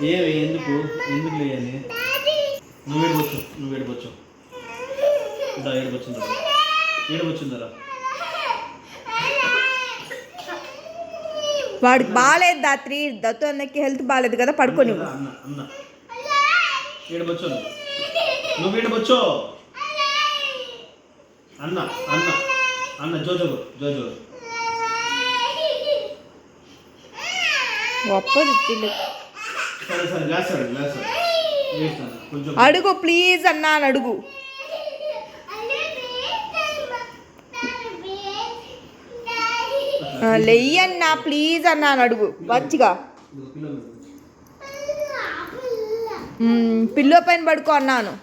ఎందుకు ఎందుకు లేయాలి? నువ్వు ఏడుకొచ్చు ఏడుకొచ్చిందరా. వాడికి బాగాలేదు దాత్రి. దత్తు అన్నకి హెల్త్ బాగాలేదు కదా, పడుకొని. అన్న అన్న ఏడుకొచ్చు, నువ్వు ఏడుకొచ్చు. అన్న అన్న అన్న జోజో జోజో సరే సరే లేస్తాడు కొంచెం అడుగు ప్లీజ్ అన్నా అని అడుగు. లెయ్యన్నా ప్లీజ్ అన్నా అని అడుగు మంచిగా. పిల్లో పైన పడుకో అన్నాను.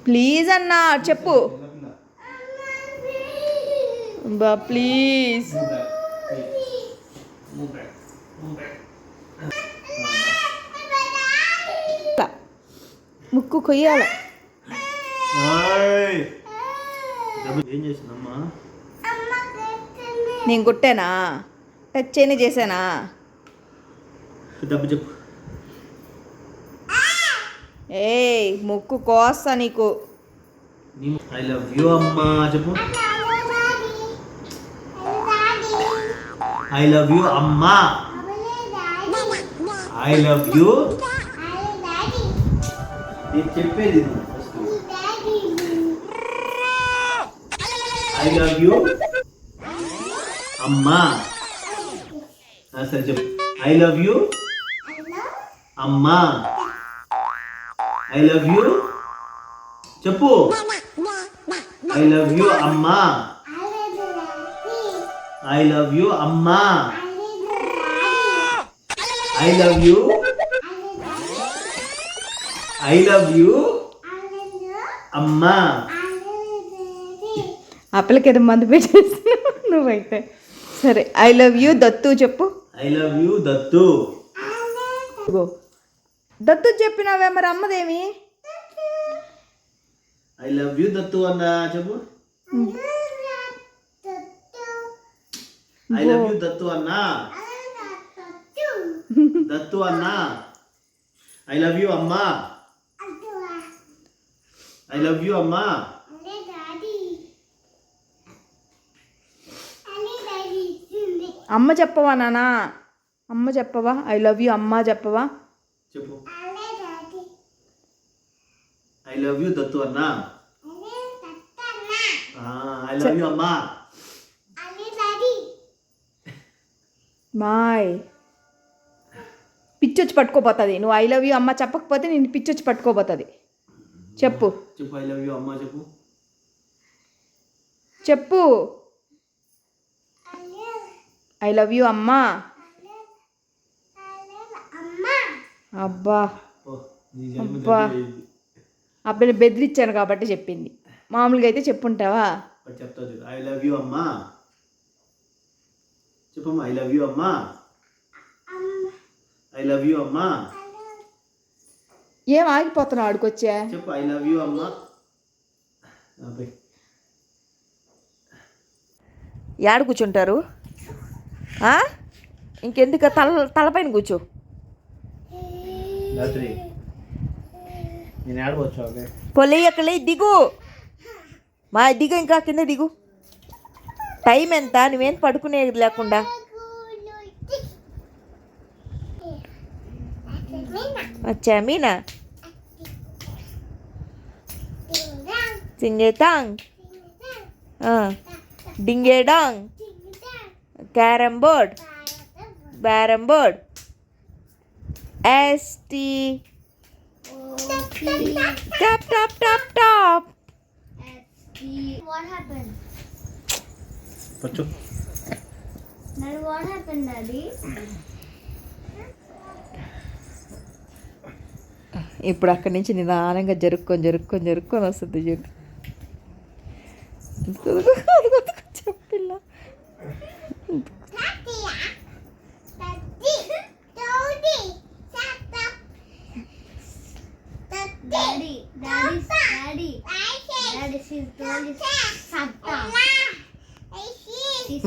ప్లీజ్ అన్నా చెప్పు బా ప్లీజ్. ముక్కు కొయ్యాల. ఏం చేసిందమ్మా? నేను కొట్టానా? టచ్ అయినా చేశానా? డబ్బు చెప్పు. ఏయ్ ముక్కు కోస్తా నీకు. ఐ లవ్ యూ అమ్మా చెప్పు. ఐ లవ్ యూ అమ్మా. I love you. నేను చెప్పేది ఐ లవ్ యూ అమ్మా. సరే చెప్పు. ఐ లవ్ యూ అమ్మా. ఐ లవ్ యూ చెప్పు. ఐ లవ్ యూ అమ్మా. ఐ లవ్ యూ అమ్మా. I love you. I love you అమ్మా. ఆ పిల్లకి ఏదో మందు పెట్టేస్తున్నావు నువ్వైతే. సరే ఐ లవ్ యూ దత్తు చెప్పు. I love you Dattu. Dattu చెప్పినావే, మరి అమ్మదేమి? ఐ లవ్ యూ దత్తు అన్న చెప్పు. ఐ లవ్ యూ దత్తు అన్న. దత్తు అన్న. ఐ లవ్ యూ అమ్మా. ఐ లవ్ యూ అమ్మా. అమ్మ చెప్పవా నానా? అమ్మ చెప్పవా? ఐ లవ్ యూ అమ్మ చెప్పవా? చెప్పు. ఐ లవ్ యూ దత్తు అన్న. ఐ లవ్ యూ అమ్మా. మాయ్ పిచ్చొచ్చి పట్టుకోపోతుంది. నువ్వు ఐ లవ్ యూ అమ్మ చెప్పకపోతే నేను పిచ్చొచ్చి పట్టుకోపోతుంది. చెప్పు చెప్పు. ఐ లవ్ యూ అమ్మా చెప్పు. చెప్పు. ఐ లవ్ యూ అమ్మా. అబ్బా అబ్బా అబ్బాయిని బెదిరించాను కాబట్టి చెప్పింది. మామూలుగా అయితే చెప్పుంటావా? చెప్తా. ఐ లవ్ యూ అమ్మా చెప్పమ్మా. ఐ లవ్ యూ అమ్మా. ఐ లవ్ యూ అమ్మా. ఏం ఆగిపోతున్నావు? ఆడికొచ్చా చెప్పు. ఐ లవ్ యూ అమ్మా. యాడ కూర్చుంటారు? ఇంకెందుకు తలపైన కూర్చో. పొలే ఎక్కలే దిగు. మా దిగు, ఇంకా కింద దిగు. టైం ఎంత? నువ్వేం పడుకునేది లేకుండా. అచ్చా మీనా సింగే టాంగ్ డింగే డాంగ్ క్యారమ్ బోర్డ్ బ్యారమ్ బోర్డ్ ఎస్టీ top top top top. What happened? Pachu. Now what happened, Daddy? ఇప్పుడు అక్కడి నుంచి నిదానంగా జరుక్కొని వస్తుంది చూడు. చెప్పిల్ల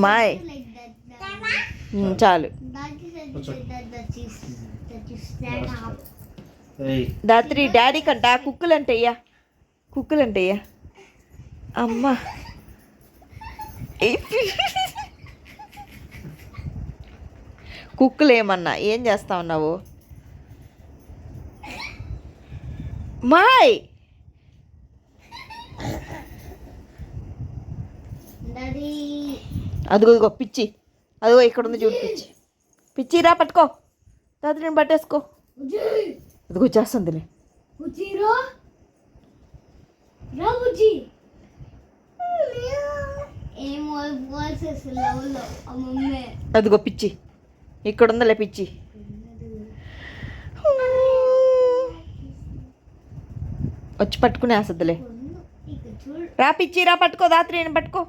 మాయ్ చాలు. that you stand up. ఏయ్ రాత్రి డాడీ కంట కుక్కులు అంటయ్యా కుక్కులు అంటయ్యా అమ్మా కుక్కులు ఏమన్నా ఏం చేస్తా ఉన్నావు మాయ్ Daddy. అదిగో ఇదిగో పిచ్చి అదిగో ఇక్కడ ఉంది చూడు పిచ్చి పిచ్చి రా పట్టుకో రాత్రి నేను పట్టేసుకో అదిగో చేస్తుందిలే Bujji, ro. Ro, Bujji. ఏం వాయిస్ లవ్లో అమ్మమ్మే అదిగో పిచ్చి ఇక్కడ ఉందిలే పిచ్చి వచ్చి పట్టుకునే ఆసద్దులే ఇక చూడు రా పిచ్చి రా పట్టుకో రాత్రి నేను పట్టుకో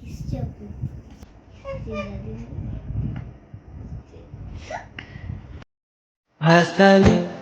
కిస్ చెప్పు Hasta